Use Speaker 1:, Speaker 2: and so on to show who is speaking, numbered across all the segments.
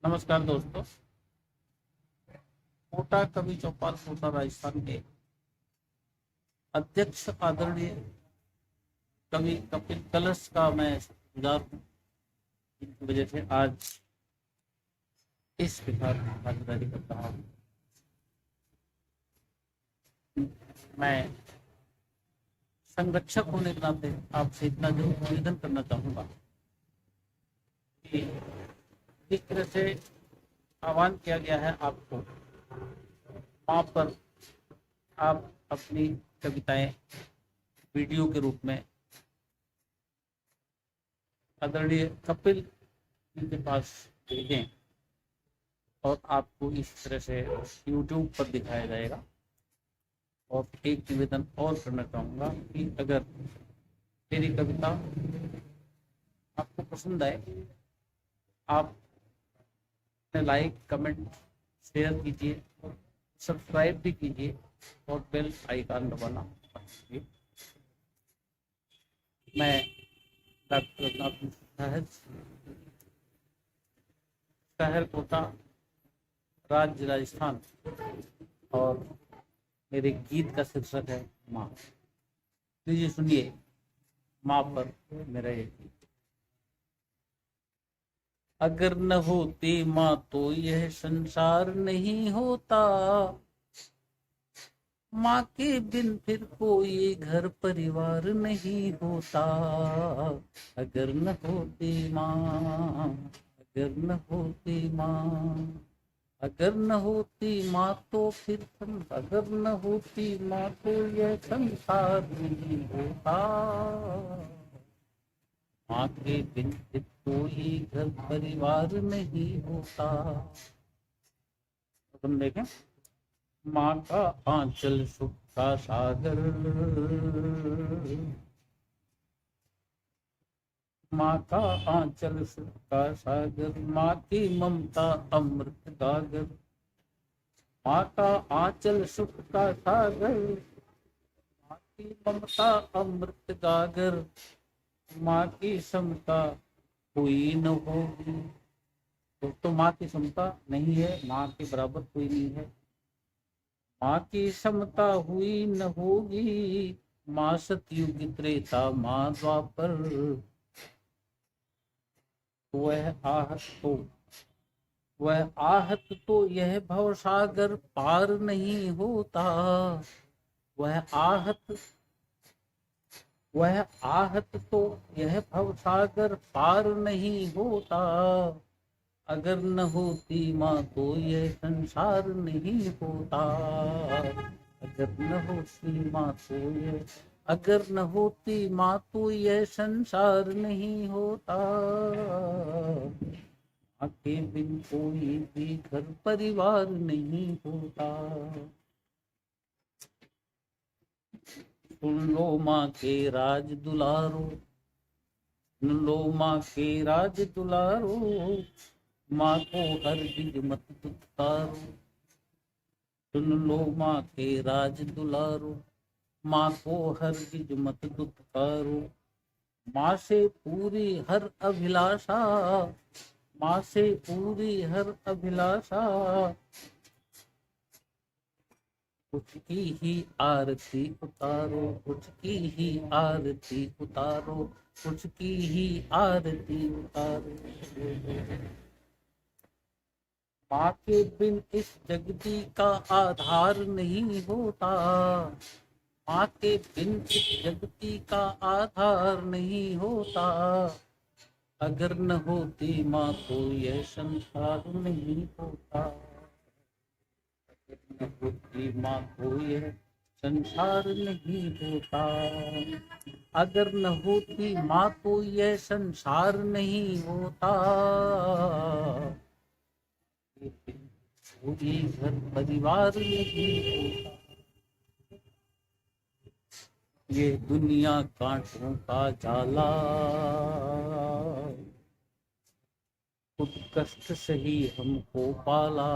Speaker 1: नमस्कार दोस्तों। कोटा कवि चौपाल कोटा राजस्थान के अध्यक्ष आदरणीय कवि कपिल कलश का मैं शुक्रगुजार हूँ, जिनकी वजह से आज इस प्रकार की भागीदारी कर रहा हूँ। मैं संरक्षक होने के नाते आपसे इतना जरूर निवेदन करना चाहूंगा कि जिस तरह से आह्वान किया गया है आपको, वहाँ पर आप अपनी कविताएं वीडियो के रूप में आदरणीय कपिल जी के पास भेजें और आपको इस तरह से YouTube पर दिखाया जाएगा। और एक निवेदन और करना चाहूँगा कि अगर मेरी कविता आपको पसंद आए, आप लाइक, कमेंट, शेयर कीजिए, सब्सक्राइब भी कीजिए और बेल आइकन दबाना मत भूलिए। मैं डॉक्टर रघुनाथ साहब, शहर कोटा, राज्य राजस्थान, और मेरे गीत का शीर्षक है माँ। लीजिए सुनिए माँ पर मेरा ये गीत। अगर न होती माँ तो यह संसार नहीं होता, माँ के बिन फिर कोई घर परिवार नहीं होता। अगर न होती माँ, अगर न होती माँ, अगर न होती माँ तो फिर अगर न होती माँ तो यह संसार नहीं होता। माँ के बिन फिर कोई घर परिवार नहीं होता। तुम देखें, माँ का आंचल सुख का सागर, माँ का आंचल सुख का सागर, माँ की ममता अमृत गागर। माँ का आंचल सुख का सागर, माँ की ममता अमृत गागर। माँ की समता कोई न होगी। तो माँ की समता नहीं है, माँ के बराबर कोई नहीं है। माँ की समता हुई न होगी। माँ सतयुग त्रेता माँ द्वापर, वह आहत तो यह भवसागर पार नहीं होता। वह आहत तो यह भवसागर पार नहीं होता। अगर न होती माँ तो यह संसार नहीं होता। अगर न होती माँ तो यह अगर न होती माँ तो यह संसार नहीं होता। माँ के बिन कोई भी घर परिवार नहीं होता। सुन लो माँ के राज दुलारो, सुन लो माँ के राज दुलारो, माँ को हरगिज मत दुत्कारो। सुन लो माँ के राज दुलारो, माँ को हरगिज मत दुत्कारो। माँ से पूरी हर अभिलाषा, माँ से पूरी हर अभिलाषा, उसकी ही आरती उतारो, उसकी ही आरती उतारो, उसकी ही आरती उतारो। माँ के बिन इस जगती का आधार नहीं होता। माँ के बिन इस जगती का आधार नहीं होता। अगर न होती माँ तो यह संसार नहीं होता। अगर न होती माँ तो यह संसार नहीं होता। अगर न होती माँ तो यह संसार नहीं होता। कोई घर परिवार नहीं होता। ये दुनिया कांटों का जाला, खुद कष्ट सही हमको पाला।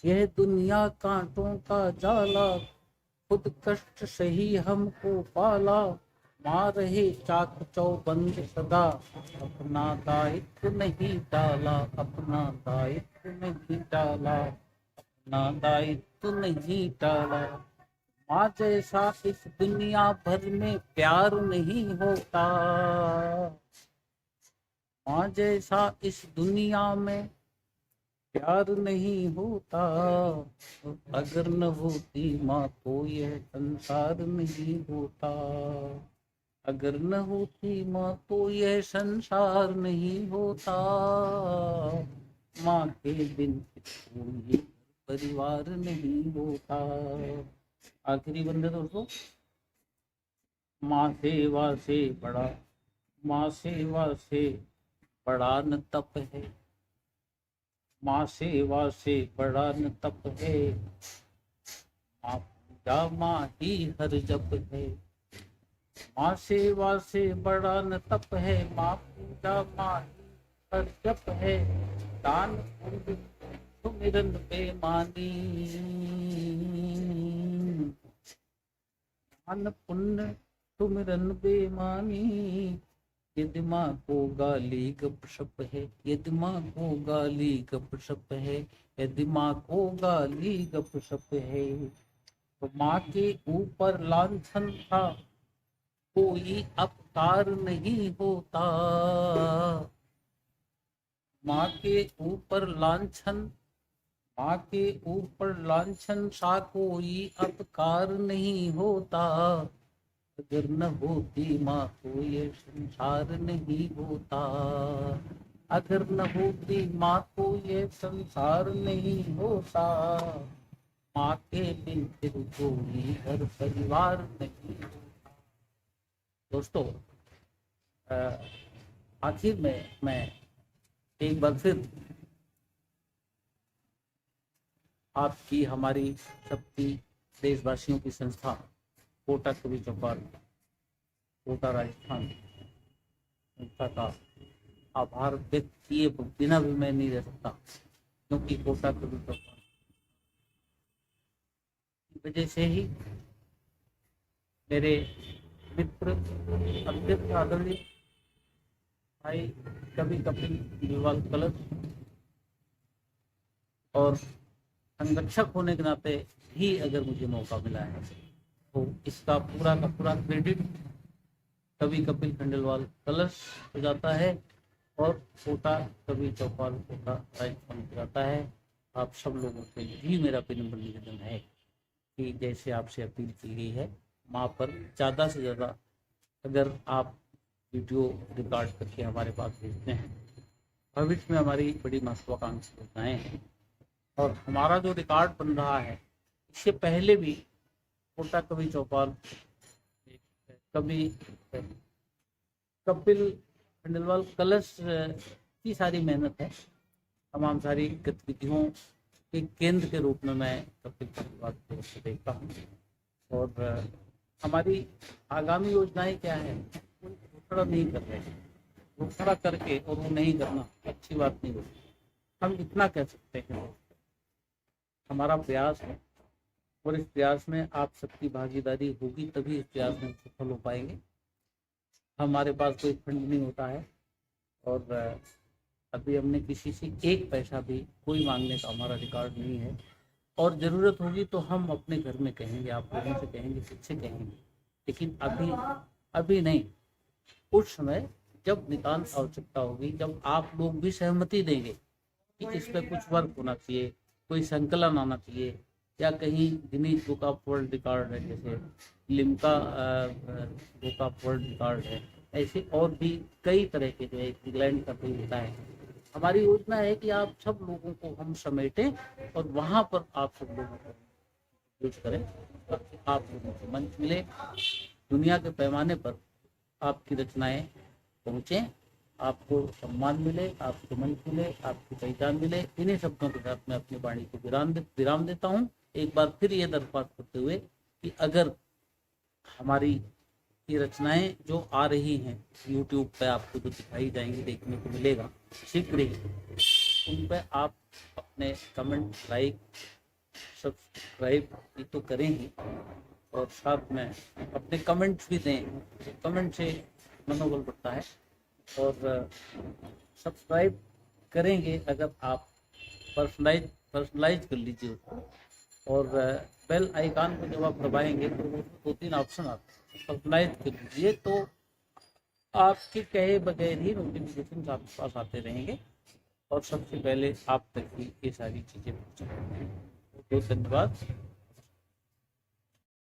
Speaker 1: यह दुनिया कांटों का जाला, खुद कष्ट सही हमको पाला। माँ रहे चाक चौबंद सदा, अपना दायित्व नहीं टाला, अपना दायित्व नहीं टाला, अपना दायित्व नहीं टाला। माँ जैसा इस दुनिया भर में प्यार नहीं होता, माँ जैसा इस दुनिया में प्यार नहीं होता। अगर न होती माँ तो यह संसार नहीं होता, अगर न होती माँ तो यह संसार नहीं होता। माँ के बिन कोई परिवार नहीं होता। आखिरी बंदे दोस्तों, माँ सेवा से बड़ा, माँ सेवा से बड़ा न तप है, माँ सेवा से बड़ा न तप है। माँ पूजा माँ ही हर जप है, माँ सेवा से बड़ा न तप है। माँ पूजा माँ ही हर जप है। दान पुण्य सुमिरन बेमानी, दान पुण्य सुमिरन बेमानी। यदि माँ को गाली गपशप है, यदि माँ को गाली गपशप है, यदि माँ को गाली गपशप है। तो माँ के ऊपर लांछन था, कोई अपकार नहीं होता। माँ के ऊपर लांछन, माँ के ऊपर लांछन सा कोई अपकार नहीं होता। अगर न होती माँ तो ये संसार नहीं होता, अगर न होती माँ तो ये संसार नहीं होता। माँ के बिन फिर कोई घर परिवार नहीं होता। दोस्तों, आखिर में मैं एक बार फिर आपकी, हमारी सबकी देशवासियों की संस्था कोटा कवि चौपाल, कोटा राजस्थान संस्था का आभार व्यक्त किए बिना भी मैं नहीं रह सकता, क्योंकि कोटा कवि चौपाल की वजह से ही मेरे मित्र अत्यंत आदरणीय भाई कवि कपिल दिलवाल कलश और संरक्षक होने के नाते ही अगर मुझे मौका मिला है, तो इसका पूरा का पूरा क्रेडिट कवि कपिल खंडेलवाल कलश हो जाता है और कोटा कवि चौपाल कोटा राजस्थान हो जाता है। आप सब लोगों से भी मेरा विनम्र निवेदन है कि जैसे आपसे अपील की गई है, माँ पर ज़्यादा से ज़्यादा अगर आप वीडियो रिकॉर्ड करके हमारे पास भेजते हैं, भविष्य में हमारी बड़ी महत्वाकांक्षी योजनाएं हैं। और हमारा जो रिकॉर्ड बन रहा है, इससे पहले भी कोटा कवि चौपाल कवि कपिल खंडेलवाल कलश की सारी मेहनत है, तमाम सारी गतिविधियों के केंद्र के रूप में मैं कपिल खंडेलवाल को देखता हूँ। और हमारी आगामी योजनाएं क्या है, घोषणा नहीं कर रहे हैं। घोषणा करके और वो नहीं करना अच्छी बात नहीं होती। हम इतना कह सकते हैं, हमारा प्रयास है और इस प्रयास में आप सबकी भागीदारी होगी, तभी इस प्रयास में सफल हो पाएंगे। हमारे पास कोई फंड नहीं होता है और अभी हमने किसी से एक पैसा भी कोई मांगने का हमारा रिकॉर्ड नहीं है। और ज़रूरत होगी तो हम अपने घर में कहेंगे, आप लोगों से कहेंगे, किससे कहेंगे, लेकिन अभी नहीं। उस समय जब नितांत आवश्यकता होगी, जब आप लोग भी सहमति देंगे कि इस पर कुछ वर्क होना चाहिए, कोई संकलन आना चाहिए, या कहीं Guinness book of world record है, जैसे Limca book of world record है, ऐसे और भी कई तरह के जो है, इंग्लैंड का भी होता है। हमारी योजना है कि आप सब लोगों को हम समेटें और वहाँ पर आप सब लोगों को यूज करें, ताकि आप लोगों को मंच मिले, दुनिया के पैमाने पर आपकी रचनाएं पहुँचें, आपको सम्मान मिले, आपको मंच मिले, आपकी पहचान मिले। इन्हीं शब्दों के साथ मैं अपनी वाणी को विराम देता हूँ। एक बार फिर ये दरख्वास्त करते हुए कि अगर हमारी ये रचनाएं जो आ रही हैं YouTube पे, आपको जो दिखाई जाएंगी, देखने को मिलेगा शीघ्र ही, उन पे आप अपने कमेंट, लाइक, सब्सक्राइब ये तो करें ही, और साथ में अपने कमेंट्स भी दें, कमेंट से मनोबल बढ़ता है। और सब्सक्राइब करेंगे अगर आप पर्सनलाइज कर लीजिए उसको, और बेल आइकन को जब आप दबाएंगे तो वो 2-3 ऑप्शन आते हैं, पर्सनलाइज कर लीजिए तो आपके कहे बगैर ही नोटिफिकेशन आपके पास आते रहेंगे और सबसे पहले आप तक ही ये सारी चीज़ें पहुँचाएंगे। बहुत धन्यवाद।